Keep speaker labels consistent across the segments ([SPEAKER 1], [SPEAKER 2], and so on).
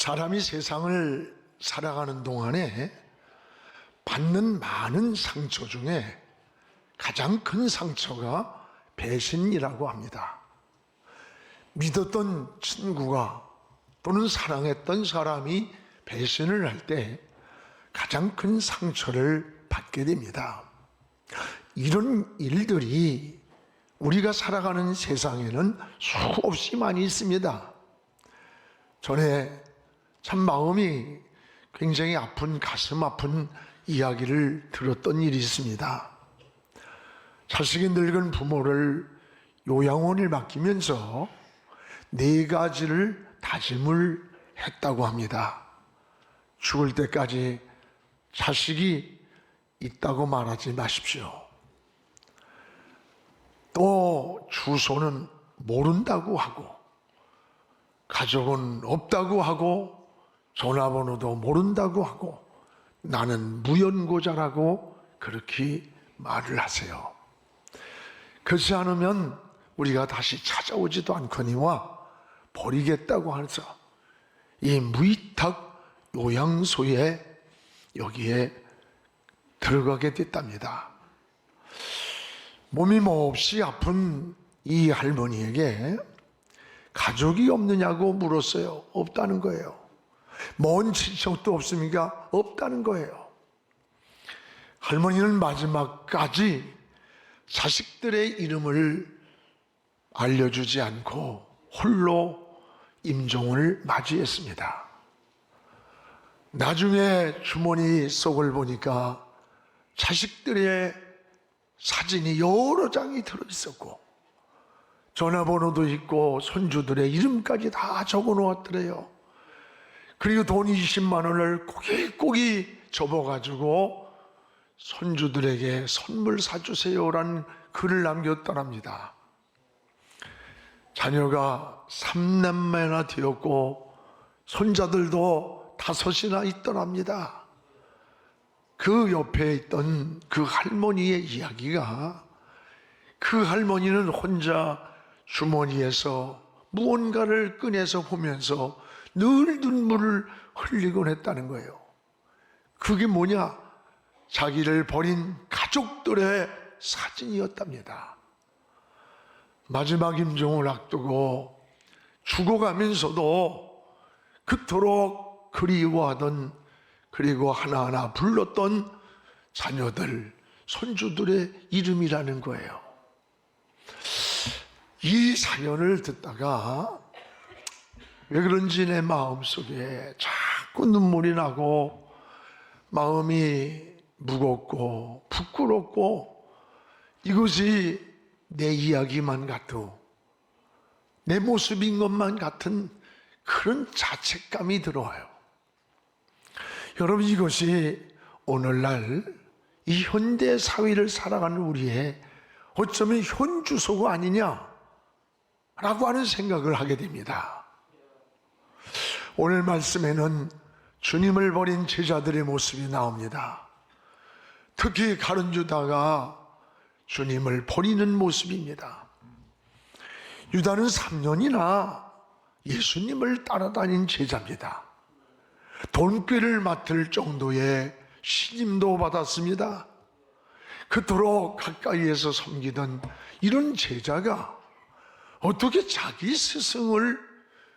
[SPEAKER 1] 사람이 세상을 살아가는 동안에 받는 많은 상처 중에 가장 큰 상처가 배신이라고 합니다. 믿었던 친구가 또는 사랑했던 사람이 배신을 할 때 가장 큰 상처를 받게 됩니다. 이런 일들이 우리가 살아가는 세상에는 수없이 많이 있습니다. 전에 참 마음이 굉장히 아픈, 가슴 아픈 이야기를 들었던 일이 있습니다. 자식이 늙은 부모를 요양원을 맡기면서 4가지를 다짐을 했다고 합니다. 죽을 때까지 자식이 있다고 말하지 마십시오. 또 주소는 모른다고 하고, 가족은 없다고 하고, 전화번호도 모른다고 하고, 나는 무연고자라고 그렇게 말을 하세요. 그렇지 않으면 우리가 다시 찾아오지도 않거니와 버리겠다고 해서 이 무위탁 요양소에 여기에 들어가게 됐답니다. 몸이 몹시 아픈 이 할머니에게 가족이 없느냐고 물었어요. 없다는 거예요. 먼 친척도 없습니까? 없다는 거예요. 할머니는 마지막까지 자식들의 이름을 알려주지 않고 홀로 임종을 맞이했습니다. 나중에 주머니 속을 보니까 자식들의 사진이 여러 장이 들어있었고 전화번호도 있고 손주들의 이름까지 다 적어놓았더래요. 그리고 돈 20만 원을 고기고기 접어가지고 손주들에게 선물 사주세요라는 글을 남겼더랍니다. 자녀가 3남매나 되었고 손자들도 5이나 있더랍니다. 그 옆에 있던 그 할머니의 이야기가, 그 할머니는 혼자 주머니에서 무언가를 꺼내서 보면서 늘 눈물을 흘리곤 했다는 거예요. 그게 뭐냐? 자기를 버린 가족들의 사진이었답니다. 마지막 임종을 앞두고 죽어가면서도 그토록 그리워하던, 그리고 하나하나 불렀던 자녀들, 손주들의 이름이라는 거예요. 이 사연을 듣다가 왜 그런지 내 마음속에 자꾸 눈물이 나고 마음이 무겁고 부끄럽고, 이것이 내 이야기만 같고 내 모습인 것만 같은 그런 자책감이 들어와요. 여러분, 이것이 오늘날 이 현대 사회를 살아가는 우리의 어쩌면 현주소가 아니냐라고 하는 생각을 하게 됩니다. 오늘 말씀에는 주님을 버린 제자들의 모습이 나옵니다. 특히 가룟 유다가 주님을 버리는 모습입니다. 유다는 3년이나 예수님을 따라다닌 제자입니다. 돈꾀를 맡을 정도의 신임도 받았습니다. 그토록 가까이에서 섬기던 이런 제자가 어떻게 자기 스승을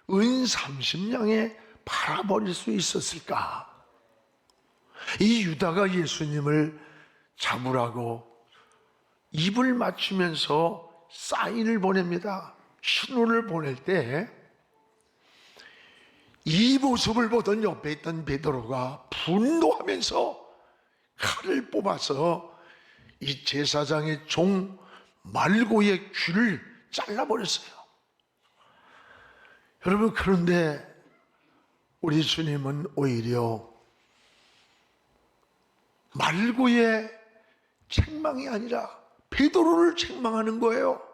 [SPEAKER 1] 은 30냥에 팔아버릴 수 있었을까? 이 유다가 예수님을 잡으라고 입을 맞추면서 사인을 보냅니다. 신호를 보낼 때 이 모습을 보던 옆에 있던 베드로가 분노하면서 칼을 뽑아서 이 제사장의 종 말고의 귀를 잘라버렸어요. 여러분, 그런데 우리 주님은 오히려 말고의 책망이 아니라 베드로를 책망하는 거예요.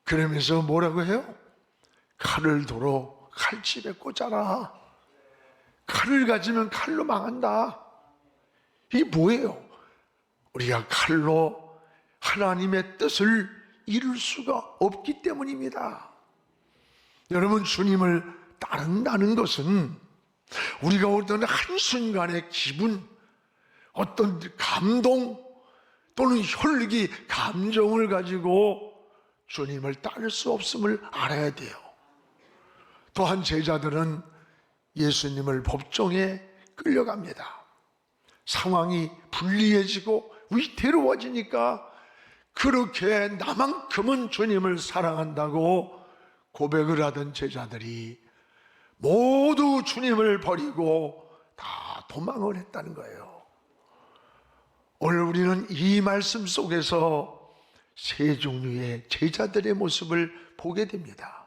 [SPEAKER 1] 그러면서 뭐라고 해요? 칼을 도로 칼집에 꽂아라. 칼을 가지면 칼로 망한다. 이게 뭐예요? 우리가 칼로 하나님의 뜻을 이룰 수가 없기 때문입니다. 여러분, 주님을 따른다는 것은 우리가 어떤 한순간의 기분, 어떤 감동 또는 혈기, 감정을 가지고 주님을 따를 수 없음을 알아야 돼요. 또한 제자들은 예수님을 법정에 끌려갑니다. 상황이 불리해지고 위태로워지니까 그렇게 나만큼은 주님을 사랑한다고 고백을 하던 제자들이 모두 주님을 버리고 다 도망을 했다는 거예요. 오늘 우리는 이 말씀 속에서 세 종류의 제자들의 모습을 보게 됩니다.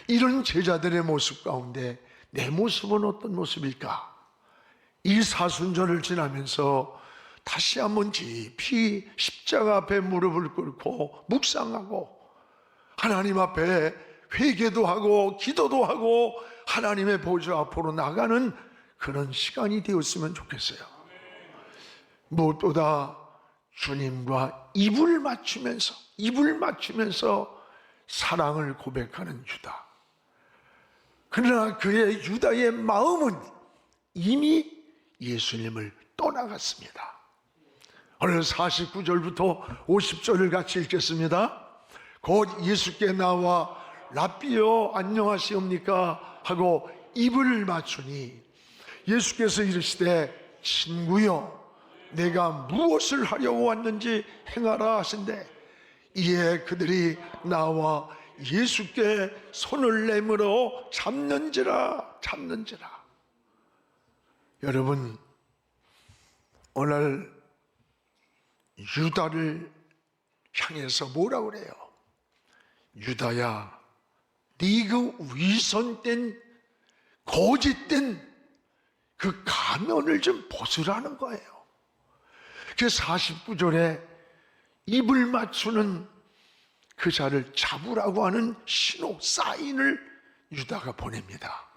[SPEAKER 1] 이런 제자들의 모습 가운데 내 모습은 어떤 모습일까? 이 사순절을 지나면서 다시 한번 깊이 십자가 앞에 무릎을 꿇고 묵상하고 하나님 앞에 회개도 하고 기도도 하고 하나님의 보좌 앞으로 나가는 그런 시간이 되었으면 좋겠어요. 무엇보다 주님과 입을 맞추면서 사랑을 고백하는 유다. 그러나 그의 유다의 마음은 이미 예수님을 떠나갔습니다. 오늘 49절부터 50절을 같이 읽겠습니다. 곧 예수께 나와 랍비여 안녕하시옵니까 하고 입을 맞추니 예수께서 이르시되 친구여 내가 무엇을 하려고 왔는지 행하라 하신대 이에 그들이 나와 예수께 손을 내밀어 잡는지라. 여러분, 오늘 유다를 향해서 뭐라고 그래요? 유다야, 네 그 위선된 거짓된 그 가면을 좀 벗으라는 거예요. 그래서 49절에 입을 맞추는 그 자를 잡으라고 하는 신호, 사인을 유다가 보냅니다.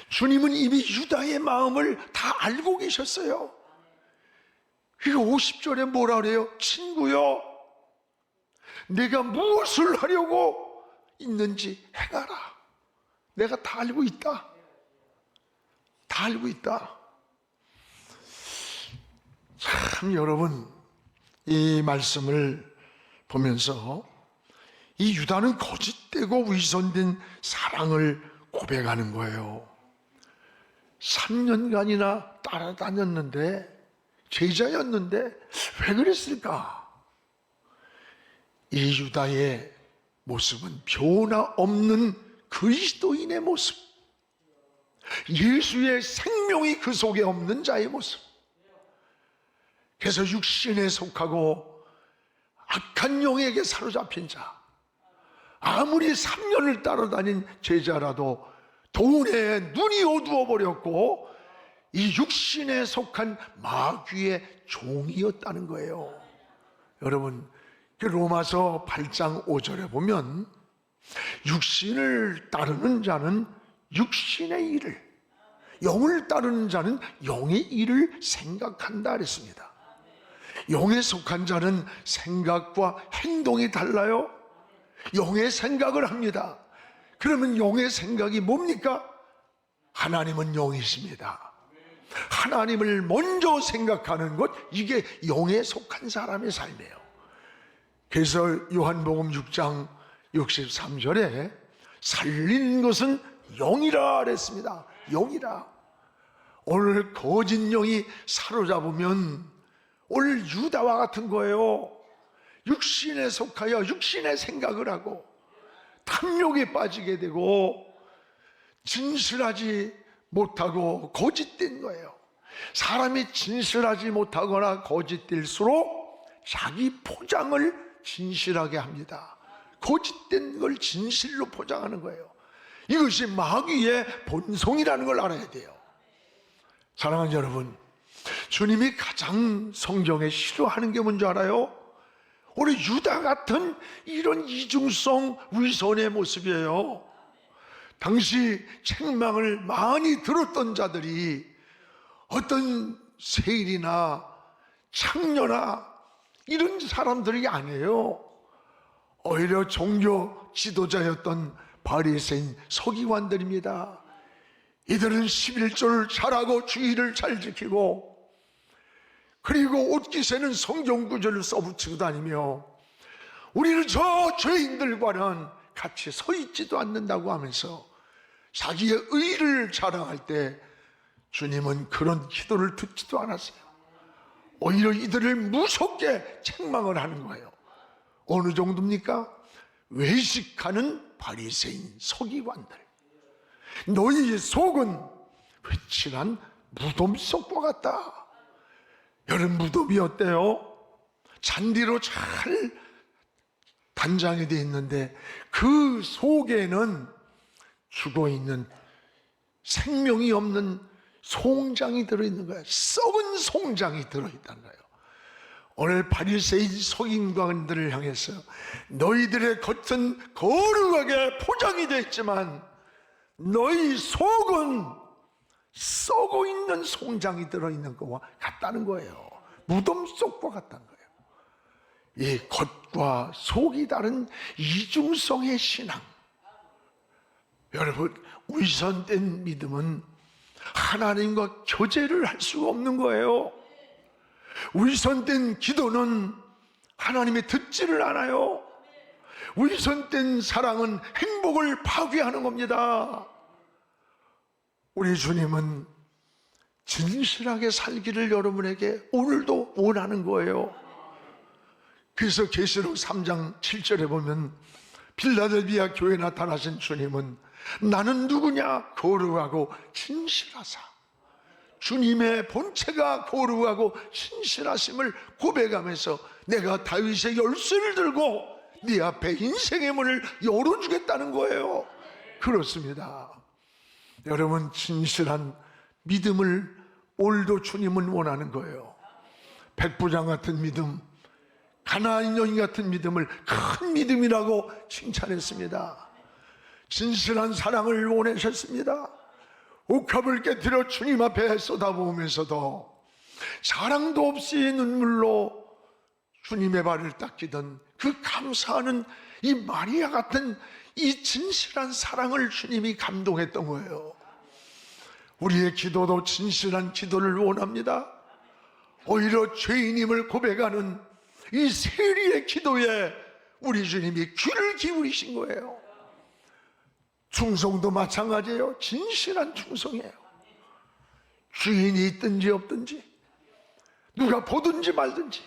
[SPEAKER 1] 주님은 이미 유다의 마음을 다 알고 계셨어요. 그러니까 50절에 뭐라 그래요? 친구여, 내가 무엇을 하려고 있는지 행하라. 내가 다 알고 있다. 다 알고 있다. 참 여러분, 이 말씀을 보면서 이 유다는 거짓되고 위선된 사랑을 고백하는 거예요. 3년간이나 따라다녔는데, 제자였는데 왜 그랬을까? 이 유다의 모습은 변화 없는 그리스도인의 모습, 예수의 생명이 그 속에 없는 자의 모습. 그래서 육신에 속하고 악한 영에게 사로잡힌 자, 아무리 3년을 따라다닌 제자라도 돈에 눈이 어두워 버렸고 이 육신에 속한 마귀의 종이었다는 거예요. 여러분, 로마서 8장 5절에 보면 육신을 따르는 자는 육신의 일을, 영을 따르는 자는 영의 일을 생각한다 그랬습니다. 영에 속한 자는 생각과 행동이 달라요. 영의 생각을 합니다. 그러면 영의 생각이 뭡니까? 하나님은 영이십니다. 하나님을 먼저 생각하는 것, 이게 영에 속한 사람의 삶이에요. 그래서 요한복음 6장 63절에 살리는 것은 영이라 그랬습니다. 영이라. 오늘 거짓 영이 사로잡으면 오늘 유다와 같은 거예요. 육신에 속하여 육신의 생각을 하고 탐욕에 빠지게 되고 진실하지 못하고 거짓된 거예요. 사람이 진실하지 못하거나 거짓될수록 자기 포장을 진실하게 합니다. 거짓된 걸 진실로 포장하는 거예요. 이것이 마귀의 본성이라는 걸 알아야 돼요. 사랑하는 여러분, 주님이 가장 성경에 싫어하는 게 뭔지 알아요? 오늘 유다 같은 이런 이중성 위선의 모습이에요. 당시 책망을 많이 들었던 자들이 어떤 세일이나 창녀나 이런 사람들이 아니에요. 오히려 종교 지도자였던 바리새인 서기관들입니다. 이들은 11조를 잘하고 주의를 잘 지키고, 그리고 옷깃에는 성경 구절을 써붙이고 다니며 우리는 저 죄인들과는 같이 서 있지도 않는다고 하면서 자기의 의를 자랑할 때 주님은 그런 기도를 듣지도 않았어요. 오히려 이들을 무섭게 책망을 하는 거예요. 어느 정도입니까? 외식하는 바리새인 서기관들, 너희의 속은 회칠한 무덤 속과 같다. 여러분, 무덤이 어때요? 잔디로 잘 단장이 되어 있는데 그 속에는 죽어있는 생명이 없는 송장이 들어있는 거예요. 썩은 송장이 들어있다는 거예요. 오늘 바리새인 서기관들을 향해서 너희들의 겉은 거룩하게 포장이 되어 있지만 너희 속은 썩어 있는 송장이 들어있는 것과 같다는 거예요. 무덤 속과 같다는 거예요. 이 겉과 속이 다른 이중성의 신앙. 여러분, 위선된 믿음은 하나님과 교제를 할 수가 없는 거예요. 위선된 기도는 하나님이 듣지를 않아요. 위선된 사랑은 행복을 파괴하는 겁니다. 우리 주님은 진실하게 살기를 여러분에게 오늘도 원하는 거예요. 그래서 계시록 3장 7절에 보면 필라델비아 교회에 나타나신 주님은 나는 누구냐? 거룩하고 진실하사. 주님의 본체가 거룩하고 진실하심을 고백하면서 내가 다윗의 열쇠를 들고 네 앞에 인생의 문을 열어주겠다는 거예요. 그렇습니다. 여러분, 진실한 믿음을 오늘도 주님은 원하는 거예요. 백부장 같은 믿음, 가나안 여인 같은 믿음을 큰 믿음이라고 칭찬했습니다. 진실한 사랑을 원하셨습니다. 옥합을 깨뜨려 주님 앞에 쏟아부으면서도 자랑도 없이 눈물로 주님의 발을 닦이던 그 감사하는 이 마리아 같은 이 진실한 사랑을 주님이 감동했던 거예요. 우리의 기도도 진실한 기도를 원합니다. 오히려 죄인임을 고백하는 이 세리의 기도에 우리 주님이 귀를 기울이신 거예요. 충성도 마찬가지예요. 진실한 충성이에요. 주인이 있든지 없든지, 누가 보든지 말든지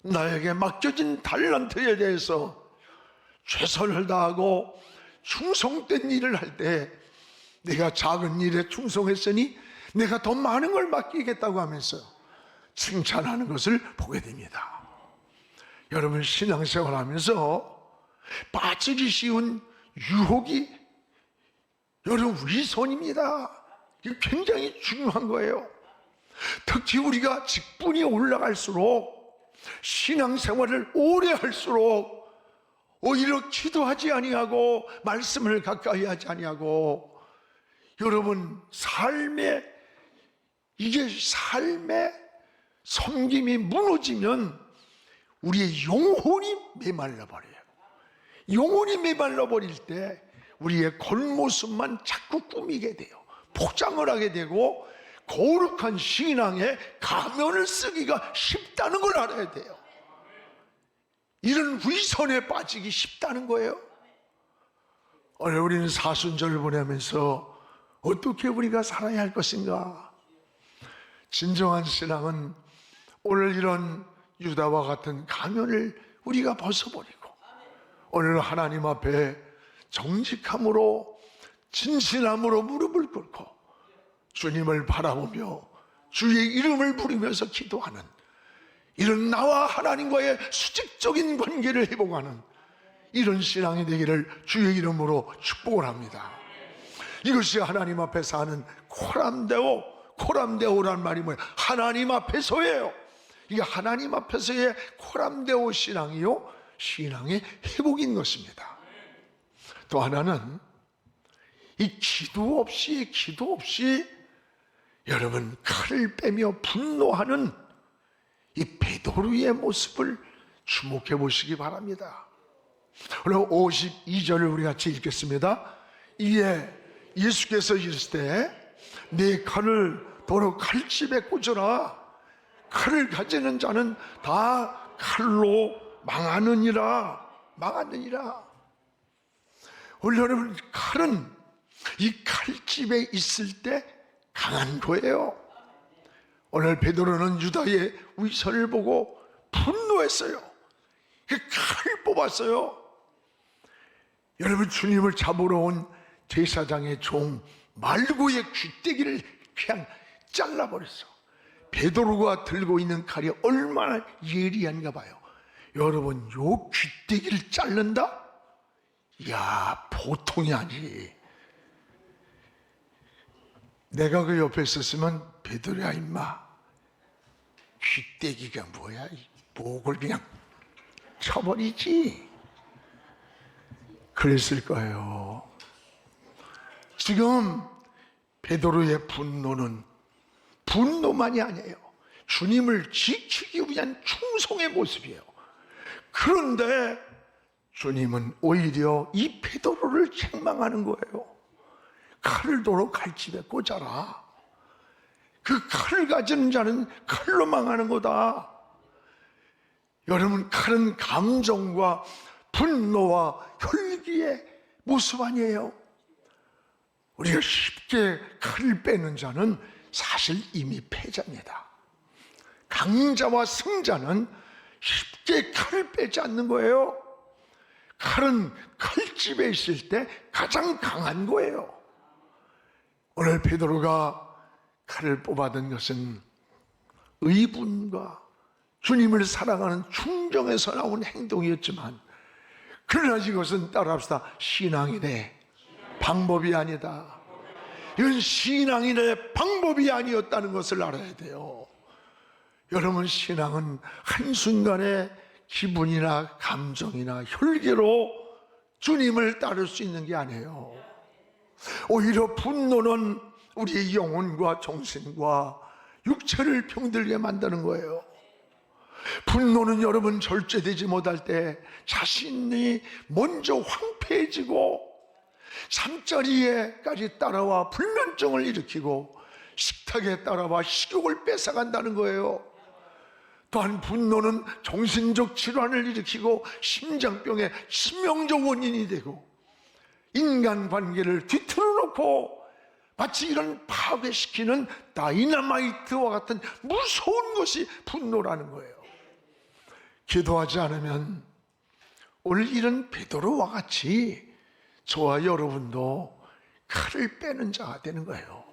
[SPEAKER 1] 나에게 맡겨진 달란트에 대해서 최선을 다하고 충성된 일을 할 때 내가 작은 일에 충성했으니 내가 더 많은 걸 맡기겠다고 하면서 칭찬하는 것을 보게 됩니다. 여러분, 신앙생활 하면서 빠지기 쉬운 유혹이 여러분 위선입니다. 이게 굉장히 중요한 거예요. 특히 우리가 직분이 올라갈수록, 신앙생활을 오래 할수록 오히려 기도하지 아니하고 말씀을 가까이 하지 아니하고, 여러분, 삶의 섬김이 무너지면 우리의 영혼이 메말라 버려요. 영혼이 메말라 버릴 때 우리의 겉모습만 자꾸 꾸미게 돼요. 포장을 하게 되고 거룩한 신앙의 가면을 쓰기가 쉽다는 걸 알아야 돼요. 이런 위선에 빠지기 쉽다는 거예요. 오늘 우리는 사순절을 보내면서 어떻게 우리가 살아야 할 것인가? 진정한 신앙은 오늘 이런 유다와 같은 가면을 우리가 벗어버리고 오늘 하나님 앞에 정직함으로 진실함으로 무릎을 꿇고 주님을 바라보며 주의 이름을 부르면서 기도하는, 이런 나와 하나님과의 수직적인 관계를 회복하는 이런 신앙이 되기를 주의 이름으로 축복을 합니다. 이것이 하나님 앞에서 하는 코람데오란 말이 뭐예요? 하나님 앞에서예요. 이게 하나님 앞에서의 코람데오 신앙이요, 신앙의 회복인 것입니다. 또 하나는 이 기도 없이 여러분, 칼을 빼며 분노하는 이 베드로의 모습을 주목해 보시기 바랍니다. 오늘 52절을 우리 같이 읽겠습니다. 이에 예수께서 이르시되 네 칼을 도로 칼집에 꽂으라. 칼을 가지는 자는 다 칼로 망하느니라. 오늘 여러분, 칼은 이 칼집에 있을 때 강한 거예요. 오늘 베드로는 유다의 위선을 보고 분노했어요. 칼을 뽑았어요. 여러분, 주님을 잡으러 온 제사장의 종 말고의 귀때기를 그냥 잘라버렸어. 베드로가 들고 있는 칼이 얼마나 예리한가 봐요. 여러분, 요 귀때기를 자른다? 이야, 보통이 아니지. 내가 그 옆에 있었으면 베드로야 임마, 귀때기가 뭐야, 목을 그냥 쳐버리지, 그랬을 거예요. 지금 베드로의 분노는 분노만이 아니에요. 주님을 지키기 위한 충성의 모습이에요. 그런데 주님은 오히려 이 베드로를 책망하는 거예요. 칼을 도로 칼집에 꽂아라. 그 칼을 가지는 자는 칼로 망하는 거다. 여러분, 칼은 감정과 분노와 혈기의 모습 아니에요. 우리가 쉽게 칼을 빼는 자는 사실 이미 패자입니다. 강자와 승자는 쉽게 칼을 빼지 않는 거예요. 칼은 칼집에 있을 때 가장 강한 거예요. 오늘 베드로가 칼을 뽑아든 것은 의분과 주님을 사랑하는 충정에서 나온 행동이었지만, 그러나 이것은 따라합시다, 신앙이래 방법이 아니다. 이건 신앙이래 방법이 아니었다는 것을 알아야 돼요. 여러분, 신앙은 한순간에 기분이나 감정이나 혈기로 주님을 따를 수 있는 게 아니에요. 오히려 분노는 우리의 영혼과 정신과 육체를 병들게 만드는 거예요. 분노는 여러분, 절제되지 못할 때 자신이 먼저 황폐해지고 잠자리에까지 따라와 불면증을 일으키고 식탁에 따라와 식욕을 뺏어간다는 거예요. 또한 분노는 정신적 질환을 일으키고 심장병의 치명적 원인이 되고 인간관계를 뒤틀어 놓고 마치 이런 파괴시키는 다이너마이트와 같은 무서운 것이 분노라는 거예요. 기도하지 않으면 오늘 이런 베드로와 같이 저와 여러분도 칼을 빼는 자가 되는 거예요.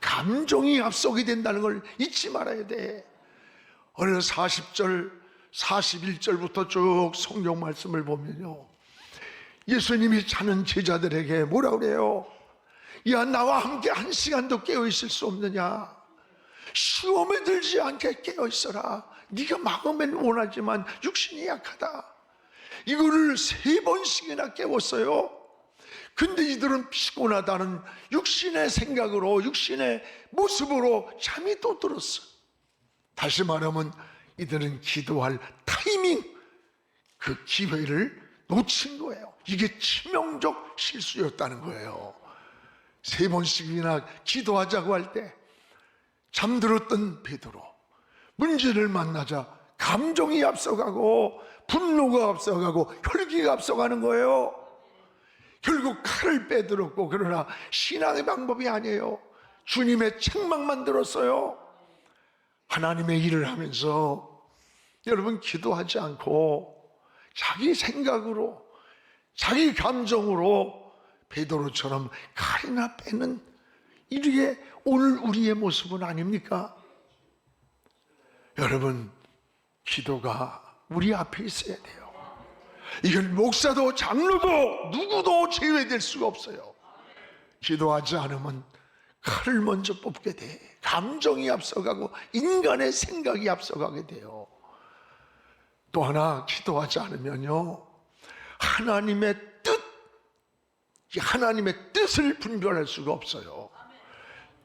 [SPEAKER 1] 감정이 앞서게 된다는 걸 잊지 말아야 돼. 오늘 40절, 41절부터 쭉 성경 말씀을 보면요, 예수님이 자는 제자들에게 뭐라 그래요? 야, 나와 함께 한 시간도 깨어있을 수 없느냐? 시험에 들지 않게 깨어있어라. 네가 마음엔 원하지만 육신이 약하다. 이거를 3번씩이나 깨웠어요. 근데 이들은 피곤하다는 육신의 생각으로, 육신의 모습으로 잠이 또 들었어. 다시 말하면 이들은 기도할 타이밍, 그 기회를 놓친 거예요. 이게 치명적 실수였다는 거예요. 3번씩이나 기도하자고 할 때 잠들었던 베드로, 문제를 만나자 감정이 앞서가고 분노가 앞서가고 혈기가 앞서가는 거예요. 결국 칼을 빼들었고, 그러나 신앙의 방법이 아니에요. 주님의 책망만 들었어요. 하나님의 일을 하면서 여러분, 기도하지 않고 자기 생각으로, 자기 감정으로 베드로처럼 칼이나 빼는, 이게 오늘 우리의 모습은 아닙니까? 여러분, 기도가 우리 앞에 있어야 돼요. 이건 목사도 장로도 누구도 제외될 수가 없어요. 기도하지 않으면 칼을 먼저 뽑게 돼. 감정이 앞서가고 인간의 생각이 앞서가게 돼요. 또 하나, 기도하지 않으면요, 하나님의 뜻을 분별할 수가 없어요.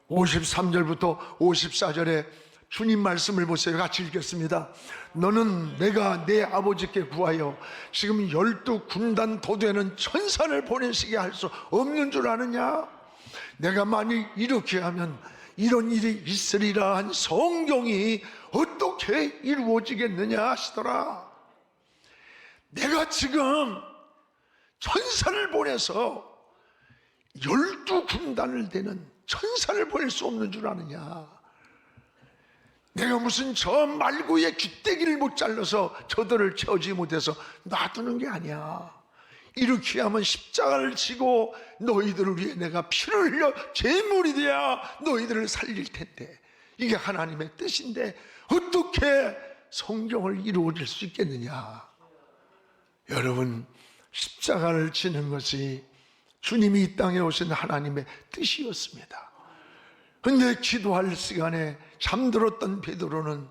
[SPEAKER 1] 53절부터 54절에 주님 말씀을 보세요. 같이 읽겠습니다. 너는 내가 내 아버지께 구하여 지금 12군단 도되는 천사를 보내시게 할 수 없는 줄 아느냐? 내가 만일 이렇게 하면 이런 일이 있으리라 한 성경이 어떻게 이루어지겠느냐 하시더라. 내가 지금 천사를 보내서 12군단을 되는 천사를 보낼 수 없는 줄 아느냐? 내가 무슨 저 말구의 귀때기를 못 잘라서 저들을 채우지 못해서 놔두는 게 아니야. 이렇게 하면 십자가를 지고 너희들을 위해 내가 피를 흘려 제물이 되어 너희들을 살릴 텐데, 이게 하나님의 뜻인데 어떻게 성경을 이루어질 수 있겠느냐? 여러분, 십자가를 지는 것이 주님이 이 땅에 오신 하나님의 뜻이었습니다. 근데 기도할 시간에 잠들었던 베드로는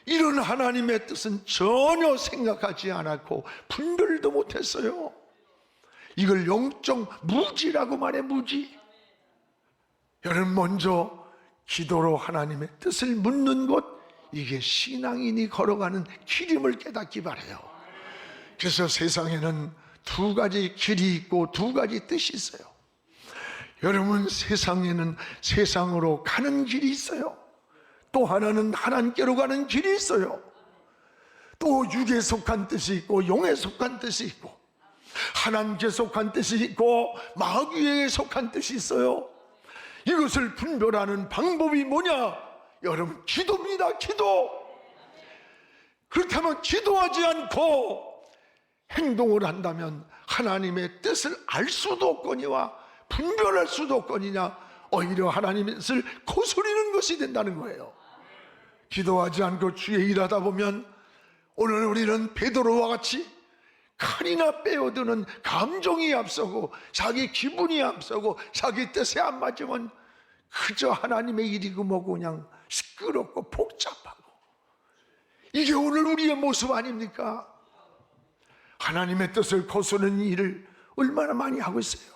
[SPEAKER 1] 이런 하나님의 뜻은 전혀 생각하지 않았고 분별도 못했어요. 이걸 영적 무지라고 말해, 무지. 여러분, 먼저 기도로 하나님의 뜻을 묻는 것, 이게 신앙인이 걸어가는 길임을 깨닫기 바라요. 그래서 세상에는 두 가지 길이 있고 두 가지 뜻이 있어요. 여러분, 세상에는 세상으로 가는 길이 있어요. 또 하나는 하나님께로 가는 길이 있어요. 또 육에 속한 뜻이 있고 용에 속한 뜻이 있고 하나님께 속한 뜻이 있고 마귀에 속한 뜻이 있어요. 이것을 분별하는 방법이 뭐냐? 여러분, 기도입니다. 기도. 그렇다면 기도하지 않고 행동을 한다면 하나님의 뜻을 알 수도 없거니와 분별할 수도 없거니냐, 오히려 하나님의 뜻을 거스르는 것이 된다는 거예요. 기도하지 않고 주의 일하다 보면 오늘 우리는 베드로와 같이 칼이나 빼어드는 감정이 앞서고 자기 기분이 앞서고 자기 뜻에 안 맞으면 그저 하나님의 일이고 뭐고 그냥 시끄럽고 복잡하고, 이게 오늘 우리의 모습 아닙니까? 하나님의 뜻을 거스르는 일을 얼마나 많이 하고 있어요.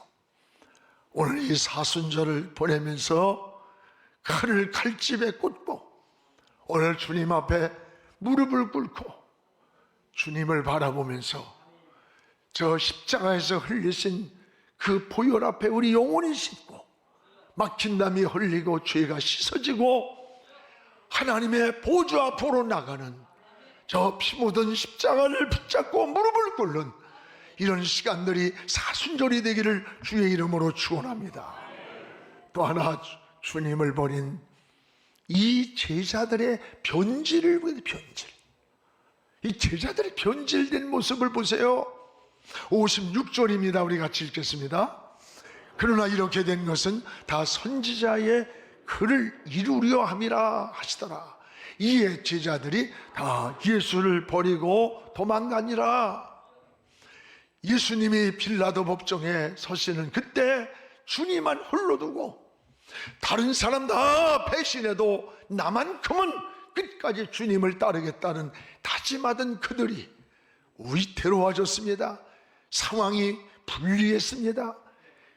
[SPEAKER 1] 오늘 이 사순절을 보내면서 칼을 칼집에 꽂고 오늘 주님 앞에 무릎을 꿇고 주님을 바라보면서 저 십자가에서 흘리신 그 보혈 앞에 우리 영혼이 씻고 막힌 담이 흘리고 죄가 씻어지고 하나님의 보좌 앞으로 나가는 저 피 묻은 십자가를 붙잡고 무릎을 꿇는 이런 시간들이 사순절이 되기를 주의 이름으로 축원합니다. 또 하나, 주님을 버린 이 제자들의 변질을 보세요. 변질. 이 제자들의 변질된 모습을 보세요. 56절입니다. 우리 같이 읽겠습니다. 그러나 이렇게 된 것은 다 선지자의 글을 이루려 함이라 하시더라. 이에 제자들이 다 예수를 버리고 도망가니라. 예수님이 빌라도 법정에 서시는 그때 주님만 홀로 두고 다른 사람 다 배신해도 나만큼은 끝까지 주님을 따르겠다는 다짐하던 그들이 위태로워졌습니다. 상황이 불리했습니다.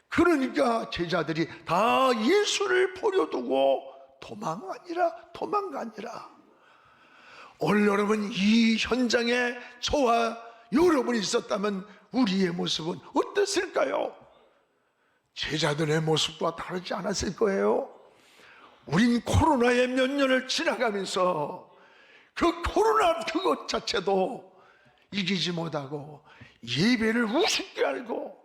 [SPEAKER 1] 그러니까 제자들이 다 예수를 버려두고 도망가니라. 오늘 여러분, 이 현장에 저와 여러분이 있었다면 우리의 모습은 어땠을까요? 제자들의 모습과 다르지 않았을 거예요. 우린 코로나에 몇 년을 지나가면서 그 코로나 그것 자체도 이기지 못하고 예배를 우습게 알고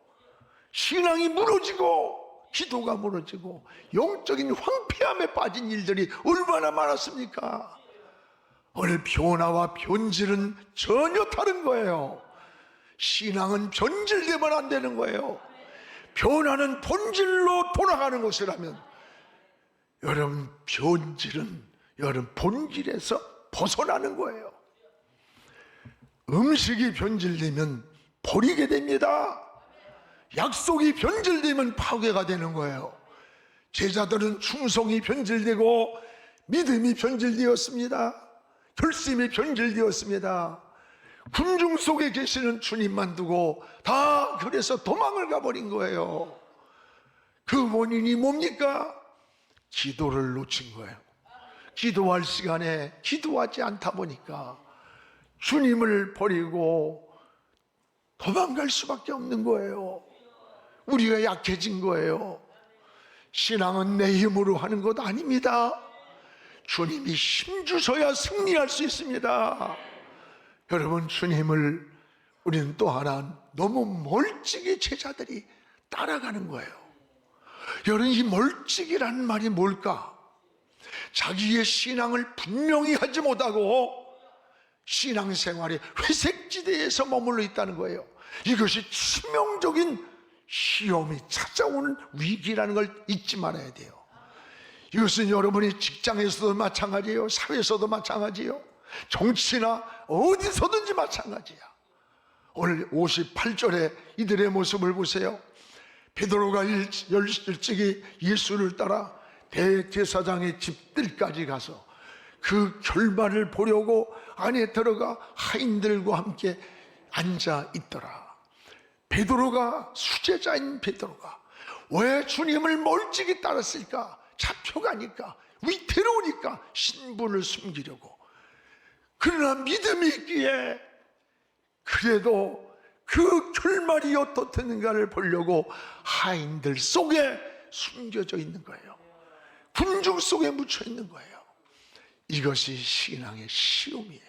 [SPEAKER 1] 신앙이 무너지고 기도가 무너지고 영적인 황폐함에 빠진 일들이 얼마나 많았습니까? 오늘 변화와 변질은 전혀 다른 거예요. 신앙은 변질되면 안 되는 거예요. 변화는 본질로 돌아가는 것이라면 여러분, 변질은 여러분 본질에서 벗어나는 거예요. 음식이 변질되면 버리게 됩니다. 약속이 변질되면 파괴가 되는 거예요. 제자들은 충성이 변질되고 믿음이 변질되었습니다. 결심이 변질되었습니다. 군중 속에 계시는 주님만 두고 다 그래서 도망을 가버린 거예요. 그 원인이 뭡니까? 기도를 놓친 거예요. 기도할 시간에 기도하지 않다 보니까 주님을 버리고 도망갈 수밖에 없는 거예요. 우리가 약해진 거예요. 신앙은 내 힘으로 하는 것 아닙니다. 주님이 힘주셔야 승리할 수 있습니다. 여러분, 주님을 우리는 또 하나 너무 멀찍이 제자들이 따라가는 거예요. 여러분, 이 멀찍이라는 말이 뭘까? 자기의 신앙을 분명히 하지 못하고 신앙생활의 회색지대에서 머물러 있다는 거예요. 이것이 치명적인 시험이 찾아오는 위기라는 걸 잊지 말아야 돼요. 이것은 여러분이 직장에서도 마찬가지예요. 사회에서도 마찬가지예요. 정치나 어디서든지 마찬가지야. 오늘 58절에 이들의 모습을 보세요. 베드로가 일찍이 예수를 따라 대제사장의 집들까지 가서 그 결말을 보려고 안에 들어가 하인들과 함께 앉아 있더라. 베드로가, 수제자인 베드로가 왜 주님을 멀찍이 따랐을까? 잡혀가니까, 위태로우니까 신분을 숨기려고. 그러나 믿음이 있기에 그래도 그 결말이 어떻든가를 보려고 하인들 속에 숨겨져 있는 거예요. 군중 속에 묻혀 있는 거예요. 이것이 신앙의 시험이에요.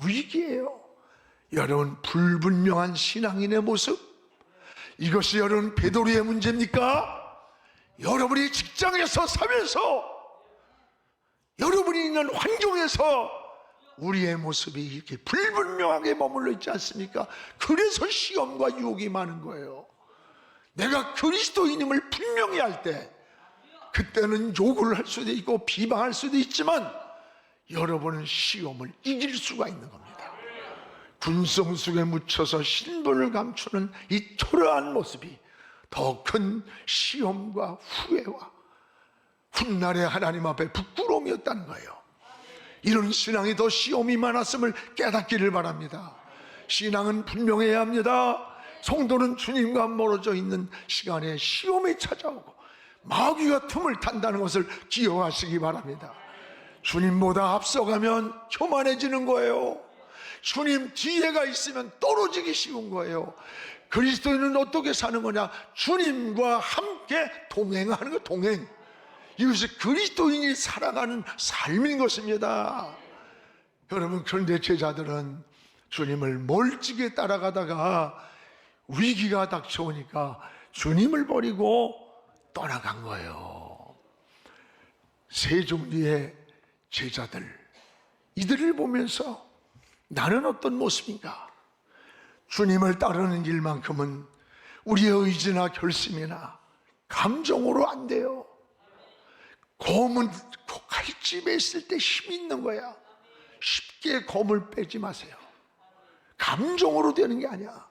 [SPEAKER 1] 위기예요. 여러분, 불분명한 신앙인의 모습, 이것이 여러분 베드로의 문제입니까? 여러분이 직장에서, 사회에서, 여러분이 있는 환경에서 우리의 모습이 이렇게 불분명하게 머물러 있지 않습니까? 그래서 시험과 유혹이 많은 거예요. 내가 그리스도인임을 분명히 할 때, 그때는 욕을 할 수도 있고 비방할 수도 있지만 여러분은 시험을 이길 수가 있는 겁니다. 군성 속에 묻혀서 신분을 감추는 이 초라한 모습이 더 큰 시험과 후회와 훗날에 하나님 앞에 부끄러움이었다는 거예요. 이런 신앙이 더 시험이 많았음을 깨닫기를 바랍니다. 신앙은 분명해야 합니다. 성도는 주님과 멀어져 있는 시간에 시험이 찾아오고 마귀가 틈을 탄다는 것을 기억하시기 바랍니다. 주님보다 앞서가면 교만해지는 거예요. 주님 뒤에가 있으면 떨어지기 쉬운 거예요. 그리스도인은 어떻게 사는 거냐? 주님과 함께 동행하는 거, 동행. 이것이 그리스도인이 살아가는 삶인 것입니다. 여러분, 그런데 제자들은 주님을 멀찍이 따라가다가 위기가 닥쳐오니까 주님을 버리고 떠나간 거예요. 세 종류의 제자들, 이들을 보면서 나는 어떤 모습인가? 주님을 따르는 일만큼은 우리의 의지나 결심이나 감정으로 안 돼요. 검은 칼집에 있을 때 힘이 있는 거야. 쉽게 검을 빼지 마세요. 감정으로 되는 게 아니야.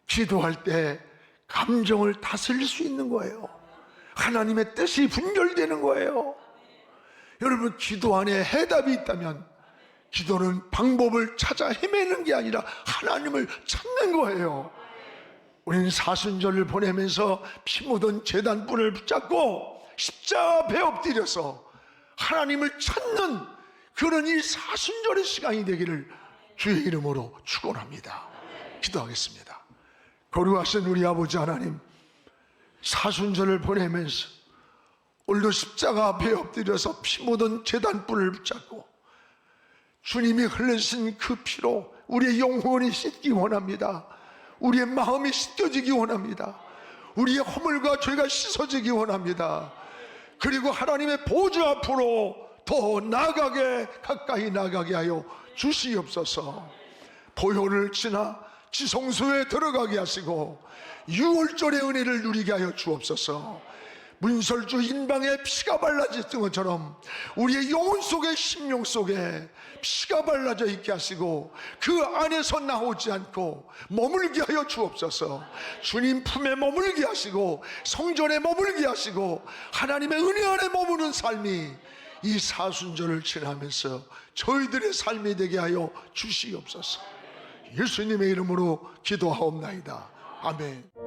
[SPEAKER 1] 기도할 때 감정을 다스릴 수 있는 거예요. 하나님의 뜻이 분별되는 거예요. 여러분, 기도 안에 해답이 있다면 기도는 방법을 찾아 헤매는 게 아니라 하나님을 찾는 거예요. 우리는 사순절을 보내면서 피 묻은 제단불을 붙잡고 십자가 앞에 엎드려서 하나님을 찾는 그런 이 사순절의 시간이 되기를 주의 이름으로 축원합니다. 기도하겠습니다. 거룩하신 우리 아버지 하나님, 사순절을 보내면서 오늘도 십자가 앞에 엎드려서 피 묻은 제단불을 붙잡고 주님이 흘리신 그 피로 우리의 영혼이 씻기 원합니다. 우리의 마음이 씻겨지기 원합니다. 우리의 허물과 죄가 씻어지기 원합니다. 그리고 하나님의 보좌 앞으로 더 나아가게, 가까이 나가게 하여 주시옵소서. 보혈을 지나 지성소에 들어가게 하시고 유월절의 은혜를 누리게 하여 주옵소서. 문설주 인방에 피가 발라졌던 것처럼 우리의 영혼 속에, 심령 속에 피가 발라져 있게 하시고 그 안에서 나오지 않고 머물게 하여 주옵소서. 주님 품에 머물게 하시고 성전에 머물게 하시고 하나님의 은혜 안에 머무는 삶이 이 사순절을 지나면서 저희들의 삶이 되게 하여 주시옵소서. 예수님의 이름으로 기도하옵나이다. 아멘.